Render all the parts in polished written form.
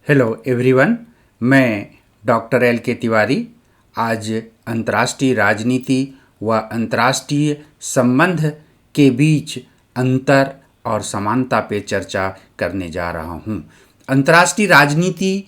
Hello everyone, मैं doctor L के तिवारी आज अंतर्राष्ट्रीय राजनीति व अंतर्राष्ट्रीय संबंध के बीच अंतर और समानता पे चर्चा करने जा रहा हूँ। अंतर्राष्ट्रीय राजनीति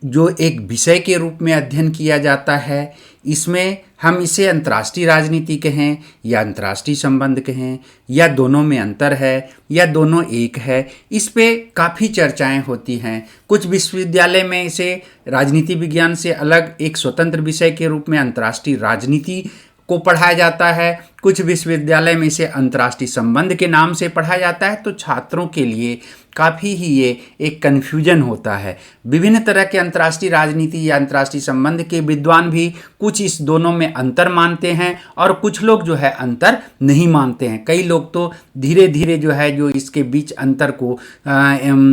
जो एक विषय के रूप में अध्ययन किया जाता है, इसमें हम इसे अंतर्राष्ट्रीय राजनीति कहें या अंतर्राष्ट्रीय संबंध कहें या दोनों में अंतर है या दोनों एक है, इस पे काफ़ी चर्चाएं होती हैं। कुछ विश्वविद्यालय में इसे राजनीति विज्ञान से अलग एक स्वतंत्र विषय के रूप में अंतर्राष्ट्रीय राजनीति को पढ़ाया जाता है, कुछ विश्वविद्यालय में इसे अंतर्राष्ट्रीय संबंध के नाम से पढ़ाया जाता है। तो छात्रों के लिए काफ़ी ही ये एक कन्फ्यूजन होता है। विभिन्न तरह के अंतर्राष्ट्रीय राजनीति या अंतर्राष्ट्रीय संबंध के विद्वान भी कुछ इस दोनों में अंतर मानते हैं और कुछ लोग जो है अंतर नहीं मानते हैं। कई लोग तो धीरे धीरे जो है जो इसके बीच अंतर को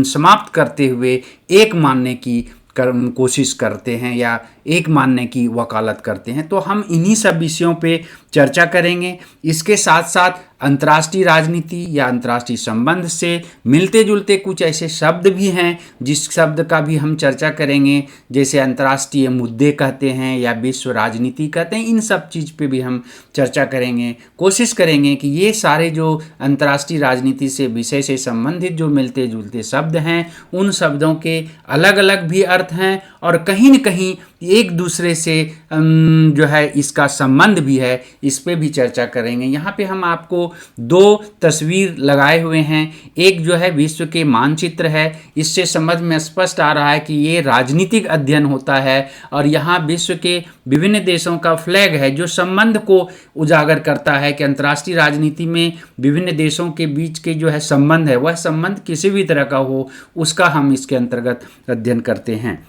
समाप्त करते हुए एक मानने की कोशिश करते हैं या एक मानने की वकालत करते हैं। तो हम इन्हीं सब विषयों पे चर्चा करेंगे। इसके साथ साथ अंतर्राष्ट्रीय राजनीति या अंतर्राष्ट्रीय संबंध से मिलते जुलते कुछ ऐसे शब्द भी हैं जिस शब्द का भी हम चर्चा करेंगे, जैसे अंतर्राष्ट्रीय मुद्दे कहते हैं या विश्व राजनीति कहते हैं। इन सब चीज़ पे भी हम चर्चा करेंगे। कोशिश करेंगे कि ये सारे जो अंतर्राष्ट्रीय राजनीति से विषय से संबंधित जो मिलते जुलते शब्द हैं, उन शब्दों के अलग अलग भी अर्थ हैं और कहीं न कहीं एक दूसरे से जो है इसका संबंध भी है, इस पे भी चर्चा करेंगे। यहाँ पे हम आपको दो तस्वीर लगाए हुए हैं। एक जो है विश्व के मानचित्र है, इससे समझ में स्पष्ट आ रहा है कि ये राजनीतिक अध्ययन होता है और यहाँ विश्व के विभिन्न देशों का फ्लैग है जो संबंध को उजागर करता है कि अंतर्राष्ट्रीय राजनीति में विभिन्न देशों के बीच के जो है संबंध है, वह संबंध किसी भी तरह का हो, उसका हम इसके अंतर्गत अध्ययन करते हैं।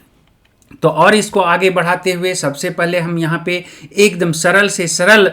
तो और इसको आगे बढ़ाते हुए सबसे पहले हम यहाँ पे एकदम सरल से सरल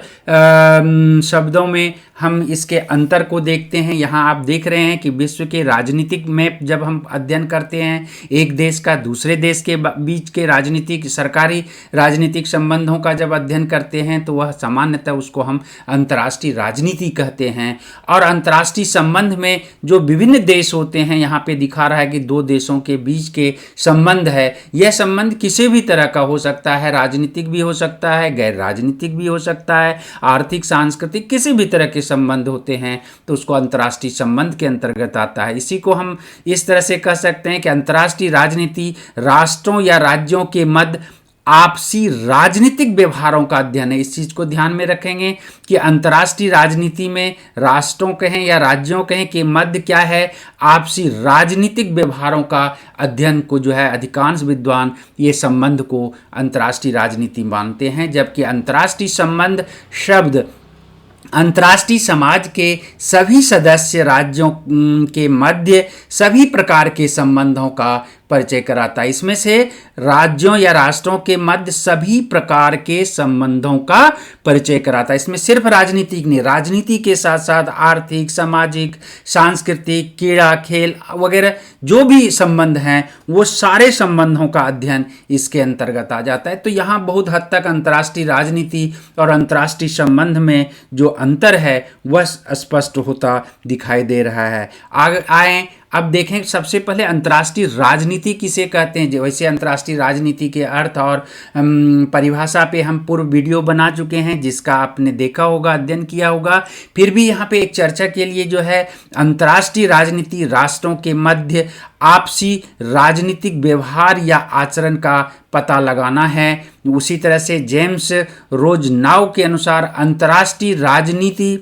शब्दों में हम इसके अंतर को देखते हैं। यहाँ आप देख रहे हैं कि विश्व के राजनीतिक मैप जब हम अध्ययन करते हैं, एक देश का दूसरे देश के बीच के राजनीतिक सरकारी राजनीतिक संबंधों का जब अध्ययन करते हैं तो वह सामान्यतः उसको हम अंतर्राष्ट्रीय राजनीति कहते हैं। और अंतर्राष्ट्रीय संबंध में जो विभिन्न देश होते हैं, यहाँ पे दिखा रहा है कि दो देशों के बीच के संबंध है। यह संबंध किसी भी तरह का हो सकता है, राजनीतिक भी हो सकता है, गैर राजनीतिक भी हो सकता है, आर्थिक सांस्कृतिक किसी भी तरह के संबंध होते हैं तो उसको अंतर्राष्ट्रीय संबंध के अंतर्गत आता है। इसी को हम इस तरह से कह सकते हैं कि अंतर्राष्ट्रीय राजनीति राष्ट्रों या राज्यों के मध्य आपसी राजनीतिक व्यवहारों का अध्ययन है। इस चीज़ को ध्यान में रखेंगे कि अंतर्राष्ट्रीय राजनीति में राष्ट्रों कहें या राज्यों कहें के मध्य क्या है, आपसी राजनीतिक व्यवहारों का अध्ययन को जो है अधिकांश विद्वान ये संबंध को अंतर्राष्ट्रीय राजनीति मानते हैं। जबकि अंतर्राष्ट्रीय संबंध शब्द अंतर्राष्ट्रीय समाज के सभी सदस्य राज्यों के मध्य सभी प्रकार के संबंधों का परिचय कराता है। इसमें से राज्यों या राष्ट्रों के मध्य सभी प्रकार के संबंधों का परिचय कराता है। इसमें सिर्फ राजनीतिक नहीं, राजनीति के साथ साथ आर्थिक, सामाजिक, सांस्कृतिक, क्रीड़ा, खेल वगैरह जो भी संबंध हैं वो सारे संबंधों का अध्ययन इसके अंतर्गत आ जाता है। तो यहाँ बहुत हद तक अंतर्राष्ट्रीय राजनीति और अंतर्राष्ट्रीय संबंध में जो अंतर है वह स्पष्ट होता दिखाई दे रहा है। आगे आए, अब देखें सबसे पहले अंतर्राष्ट्रीय राजनीति किसे कहते हैं। वैसे अंतर्राष्ट्रीय राजनीति के अर्थ और परिभाषा पे हम पूर्व वीडियो बना चुके हैं जिसका आपने देखा होगा, अध्ययन किया होगा। फिर भी यहाँ पे एक चर्चा के लिए जो है अंतर्राष्ट्रीय राजनीति राष्ट्रों के मध्य आपसी राजनीतिक व्यवहार या आचरण का पता लगाना है। उसी तरह से जेम्स रोजनाउ के अनुसार अंतर्राष्ट्रीय राजनीति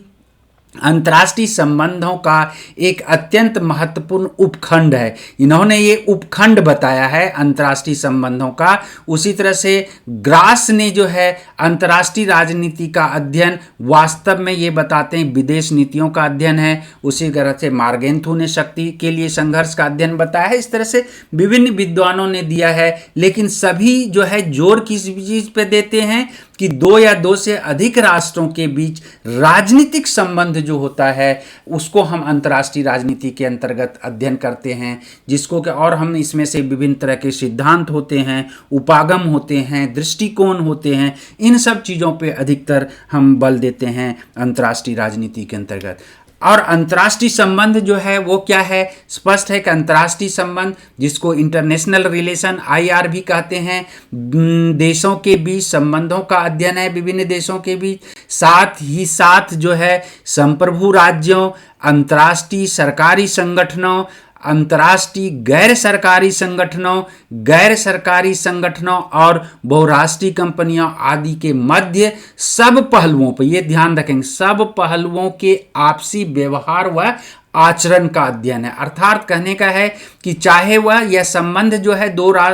अंतर्राष्ट्रीय संबंधों का एक अत्यंत महत्वपूर्ण उपखंड है। इन्होंने ये उपखंड बताया है अंतर्राष्ट्रीय संबंधों का। उसी तरह से ग्रास ने जो है अंतर्राष्ट्रीय राजनीति का अध्ययन वास्तव में ये बताते हैं विदेश नीतियों का अध्ययन है। उसी तरह से मार्गेंथू ने शक्ति के लिए संघर्ष का अध्ययन बताया है। इस तरह से विभिन्न विद्वानों ने दिया है, लेकिन सभी जो है जोर किस चीज़ पे देते हैं कि दो या दो से अधिक राष्ट्रों के बीच राजनीतिक संबंध जो होता है उसको हम अंतर्राष्ट्रीय राजनीति के अंतर्गत अध्ययन करते हैं, जिसको कि और हम इसमें से विभिन्न तरह के सिद्धांत होते हैं, उपागम होते हैं, दृष्टिकोण होते हैं, इन सब चीज़ों पे अधिकतर हम बल देते हैं अंतर्राष्ट्रीय राजनीति के अंतर्गत। और अंतर्राष्ट्रीय संबंध जो है वो क्या है, स्पष्ट है कि अंतर्राष्ट्रीय संबंध, जिसको इंटरनेशनल रिलेशन IR भी कहते हैं, देशों के बीच संबंधों का अध्ययन है, विभिन्न देशों के बीच, साथ ही साथ जो है संप्रभु राज्यों, अंतर्राष्ट्रीय सरकारी संगठनों, अंतर्राष्ट्रीय गैर सरकारी संगठनों और बहुराष्ट्रीय कंपनियों आदि के मध्य सब पहलुओं पर, ये ध्यान रखेंगे, सब पहलुओं के आपसी व्यवहार व आचरण का अध्ययन है। अर्थात कहने का है कि चाहे वह यह संबंध जो है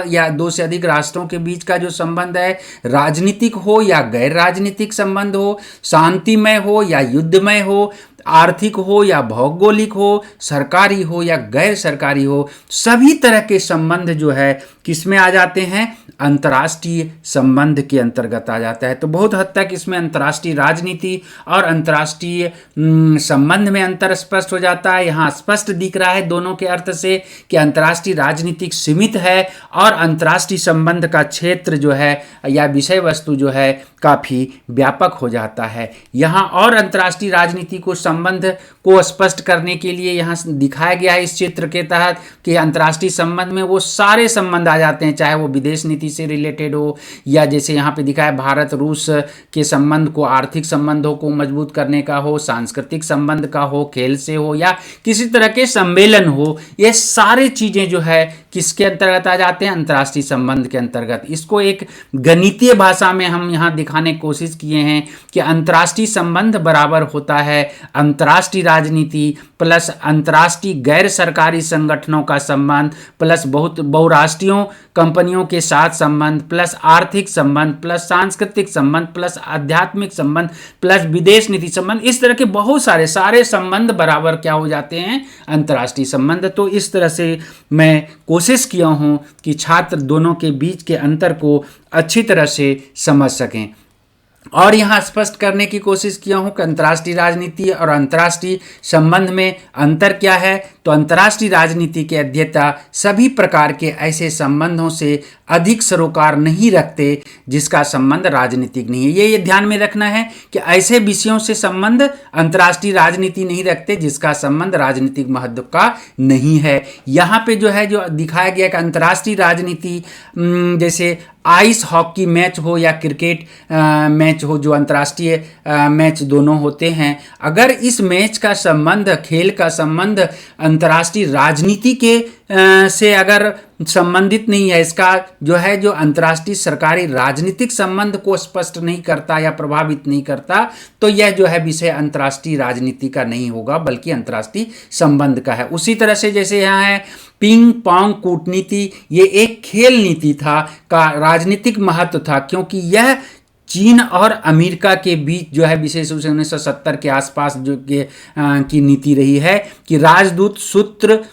या दो से अधिक राष्ट्रों के बीच का जो संबंध है, राजनीतिक हो या गैर राजनीतिक संबंध हो, शांतिमय हो या युद्धमय हो, आर्थिक हो या भौगोलिक हो, सरकारी हो या गैर सरकारी हो, सभी तरह के संबंध जो है किसमें आ जाते हैं, अंतर्राष्ट्रीय संबंध के अंतर्गत आ जाता है। तो बहुत हद तक इसमें अंतर्राष्ट्रीय राजनीति और अंतर्राष्ट्रीय संबंध में अंतर स्पष्ट हो जाता है। यहाँ स्पष्ट दिख रहा है दोनों के अर्थ से कि अंतर्राष्ट्रीय राजनीतिक सीमित है और अंतर्राष्ट्रीय संबंध का क्षेत्र जो है या विषय वस्तु जो है काफ़ी व्यापक हो जाता है। यहाँ और अंतर्राष्ट्रीय राजनीति को संबंध को स्पष्ट करने के लिए यहाँ दिखाया गया है इस चित्र के तहत कि अंतर्राष्ट्रीय संबंध में वो सारे संबंध आ जाते हैं, चाहे वो विदेश नीति से रिलेटेड हो या जैसे यहाँ पे दिखाया भारत रूस के संबंध को, आर्थिक संबंधों को मजबूत करने का हो, सांस्कृतिक संबंध का हो, खेल से हो या किसी तरह के सम्मेलन हो, ये सारे चीज़ें जो है किसके अंतर्गत आ जाते हैं, अंतर्राष्ट्रीय संबंध के अंतर्गत। इसको एक गणितीय भाषा में हम यहाँ दिखाने की कोशिश किए हैं कि अंतर्राष्ट्रीय संबंध बराबर होता है अंतर्राष्ट्रीय राजनीति प्लस अंतर्राष्ट्रीय गैर सरकारी संगठनों का संबंध प्लस बहुराष्ट्रीय कंपनियों के साथ संबंध प्लस आर्थिक संबंध प्लस सांस्कृतिक संबंध प्लस आध्यात्मिक संबंध प्लस विदेश नीति संबंध। इस तरह के बहुत सारे संबंध बराबर क्या हो जाते हैं, अंतर्राष्ट्रीय संबंध। तो इस तरह से मैं कोशिश किया हूँ कि छात्र दोनों के बीच के अंतर को अच्छी तरह से समझ सकें और यहाँ स्पष्ट करने की कोशिश किया हूँ कि अंतर्राष्ट्रीय राजनीति और अंतर्राष्ट्रीय संबंध में अंतर क्या है। तो अंतर्राष्ट्रीय राजनीति के अध्येता सभी प्रकार के ऐसे संबंधों से अधिक सरोकार नहीं रखते जिसका संबंध राजनीतिक नहीं है। ये ध्यान में रखना है कि ऐसे विषयों से संबंध अंतर्राष्ट्रीय राजनीति नहीं रखते जिसका संबंध राजनीतिक महत्व का नहीं है। यहाँ पे जो है जो दिखाया गया कि अंतर्राष्ट्रीय राजनीति जैसे आइस हॉकी मैच हो या क्रिकेट मैच हो, जो अंतर्राष्ट्रीय मैच दोनों होते हैं, अगर इस मैच का संबंध, खेल का संबंध अंतर्राष्ट्रीय राजनीति के से अगर संबंधित नहीं है, इसका जो है जो अंतर्राष्ट्रीय सरकारी राजनीतिक संबंध को स्पष्ट नहीं करता या प्रभावित नहीं करता, तो यह जो है विषय अंतर्राष्ट्रीय राजनीति का नहीं होगा बल्कि अंतर्राष्ट्रीय संबंध का है। उसी तरह से जैसे यहाँ है पिंग पोंग कूटनीति, ये एक खेल नीति था का राजनीतिक महत्व था क्योंकि यह चीन और अमेरिका के बीच जो है विशेष रूप से 1970 के आसपास जो की नीति रही है कि राजदूत सूत्र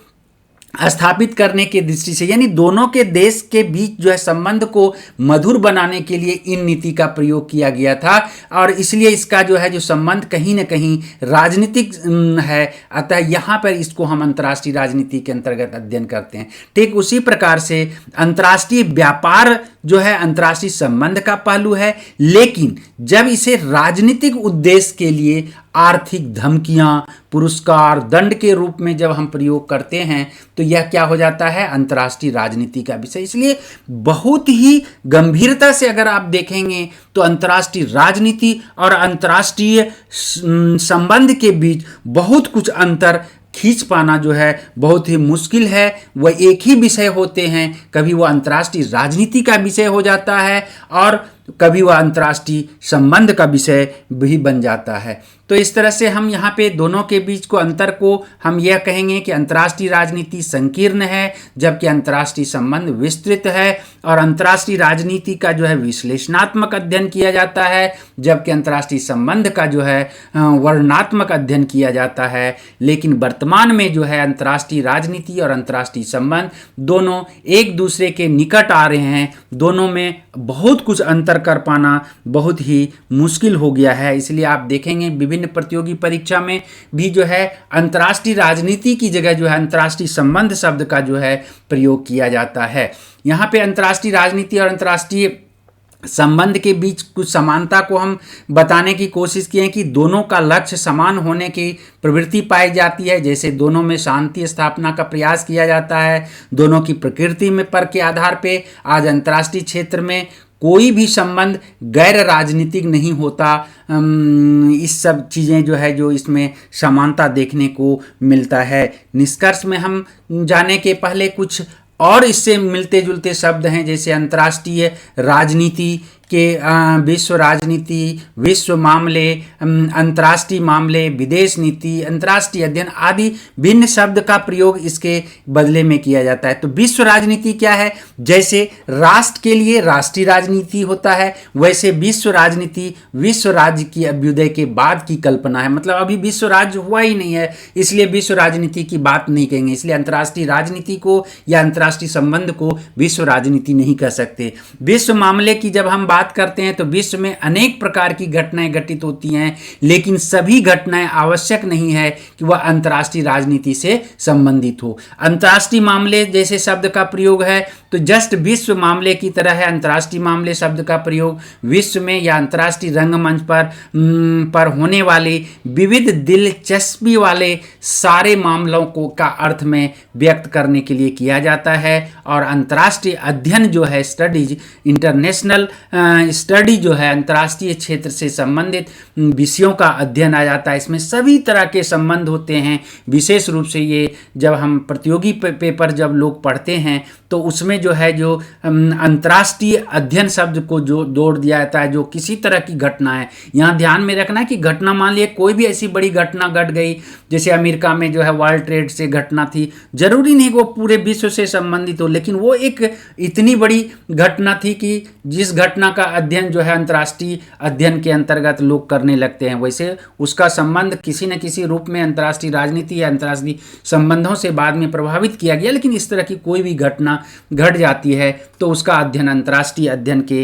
स्थापित करने की दृष्टि से, यानी दोनों के देश के बीच जो है संबंध को मधुर बनाने के लिए इन नीति का प्रयोग किया गया था और इसलिए इसका जो है जो संबंध कहीं न कहीं राजनीतिक है। अतः यहाँ पर इसको हम अंतर्राष्ट्रीय राजनीति के अंतर्गत अध्ययन करते हैं। ठीक उसी प्रकार से अंतर्राष्ट्रीय व्यापार जो है अंतर्राष्ट्रीय संबंध का पहलू है, लेकिन जब इसे राजनीतिक उद्देश्य के लिए आर्थिक धमकियां, पुरस्कार, दंड के रूप में जब हम प्रयोग करते हैं तो यह क्या हो जाता है, अंतर्राष्ट्रीय राजनीति का विषय। इसलिए बहुत ही गंभीरता से अगर आप देखेंगे तो अंतर्राष्ट्रीय राजनीति और अंतर्राष्ट्रीय संबंध के बीच बहुत कुछ अंतर खींच पाना जो है बहुत ही मुश्किल है। वह एक ही विषय होते हैं, कभी वह अंतर्राष्ट्रीय राजनीति का विषय हो जाता है और कभी वह अंतर्राष्ट्रीय संबंध का विषय भी बन जाता है। तो इस तरह से हम यहाँ पे दोनों के बीच को अंतर को हम यह कहेंगे कि अंतर्राष्ट्रीय राजनीति संकीर्ण है जबकि अंतर्राष्ट्रीय संबंध विस्तृत है और अंतर्राष्ट्रीय राजनीति का जो है विश्लेषणात्मक अध्ययन किया जाता है जबकि अंतर्राष्ट्रीय संबंध का जो है वर्णनात्मक अध्ययन किया जाता है। लेकिन वर्तमान में जो है अंतर्राष्ट्रीय राजनीति और अंतर्राष्ट्रीय संबंध दोनों एक दूसरे के निकट आ रहे हैं, दोनों में बहुत कुछ अंतर कर पाना बहुत ही मुश्किल हो गया है। इसलिए आप देखेंगे विभिन्न प्रतियोगी परीक्षा में भी जो है अंतर्राष्ट्रीय राजनीति की जगह जो है अंतर्राष्ट्रीय संबंध शब्द का जो है प्रयोग किया जाता है। यहाँ पे अंतर्राष्ट्रीय राजनीति और अंतर्राष्ट्रीय संबंध के बीच कुछ समानता को हम बताने की कोशिश किए हैं कि दोनों का लक्ष्य समान होने की प्रवृत्ति पाई जाती है, जैसे दोनों में शांति स्थापना का प्रयास किया जाता है, दोनों की प्रकृति में पर के आधार पे आज अंतर्राष्ट्रीय क्षेत्र में कोई भी संबंध गैर राजनीतिक नहीं होता। इस सब चीज़ें जो है जो इसमें समानता देखने को मिलता है। निष्कर्ष में हम जाने के पहले कुछ और इससे मिलते जुलते शब्द हैं, जैसे अंतर्राष्ट्रीय राजनीति के विश्व राजनीति, विश्व मामले, अंतर्राष्ट्रीय मामले, विदेश नीति, अंतर्राष्ट्रीय अध्ययन आदि भिन्न शब्द का प्रयोग इसके बदले में किया जाता है। तो विश्व राजनीति क्या है? जैसे राष्ट्र के लिए राष्ट्रीय राजनीति होता है, वैसे विश्व राजनीति विश्व राज्य की अभ्युदय के बाद की कल्पना है। मतलब अभी विश्व राज्य हुआ ही नहीं है, इसलिए विश्व राजनीति की बात नहीं कहेंगे। इसलिए अंतर्राष्ट्रीय राजनीति को या अंतर्राष्ट्रीय संबंध को विश्व राजनीति नहीं कह सकते। विश्व मामले की जब हम बात करते हैं तो विश्व में अनेक प्रकार की घटनाएं घटित होती हैं, लेकिन सभी घटनाएं आवश्यक नहीं है कि वह अंतर्राष्ट्रीय राजनीति से संबंधित हो। अंतर्राष्ट्रीय मामले जैसे शब्द का प्रयोग है तो जस्ट विश्व मामले की तरह है। अंतर्राष्ट्रीय मामले शब्द का प्रयोग विश्व में या अंतर्राष्ट्रीय रंगमंच पर होने वाले विविध दिलचस्पी वाले सारे मामलों को का अर्थ में व्यक्त करने के लिए किया जाता है। और अंतर्राष्ट्रीय अध्ययन जो है, स्टडीज, इंटरनेशनल स्टडी जो है, अंतर्राष्ट्रीय क्षेत्र से संबंधित विषयों का अध्ययन आ जाता है। इसमें सभी तरह के संबंध होते हैं। विशेष रूप से ये जब हम प्रतियोगी पेपर जब लोग पढ़ते हैं तो उसमें जो है जो अंतर्राष्ट्रीय अध्ययन शब्द को जो जोड़ दिया जाता है, जो किसी तरह की घटना है। यहाँ ध्यान में रखना है कि घटना, मान लिया कोई भी ऐसी बड़ी घटना घट गई, जैसे अमेरिका में जो है वर्ल्ड ट्रेड से घटना थी, जरूरी नहीं वो पूरे विश्व से संबंधित हो, लेकिन वो एक इतनी बड़ी घटना थी कि जिस घटना का अध्ययन जो है अंतर्राष्ट्रीय अध्ययन के अंतर्गत लोग करने लगते हैं, वैसे उसका संबंध किसी न किसी रूप में अंतर्राष्ट्रीय राजनीति या अंतर्राष्ट्रीय संबंधों से बाद में प्रभावित किया गया। लेकिन इस तरह की कोई भी घटना घट जाती है तो उसका अध्ययन अंतर्राष्ट्रीय अध्ययन के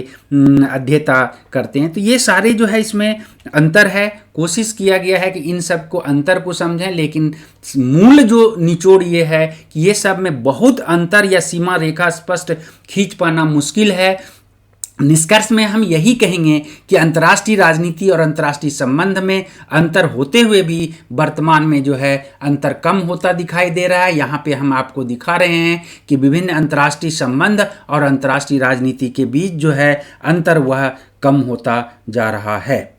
अध्येता करते हैं। तो ये सारे जो है इसमें अंतर है। कोशिश किया गया है कि इन सब को अंतर को समझें, लेकिन मूल जो निचोड़ ये है कि ये सब में बहुत अंतर या सीमा रेखा स्पष्ट खींच पाना मुश्किल है। निष्कर्ष में हम यही कहेंगे कि अंतर्राष्ट्रीय राजनीति और अंतर्राष्ट्रीय संबंध में अंतर होते हुए भी वर्तमान में जो है अंतर कम होता दिखाई दे रहा है। यहाँ पे हम आपको दिखा रहे हैं कि विभिन्न अंतर्राष्ट्रीय संबंध और अंतर्राष्ट्रीय राजनीति के बीच जो है अंतर वह कम होता जा रहा है।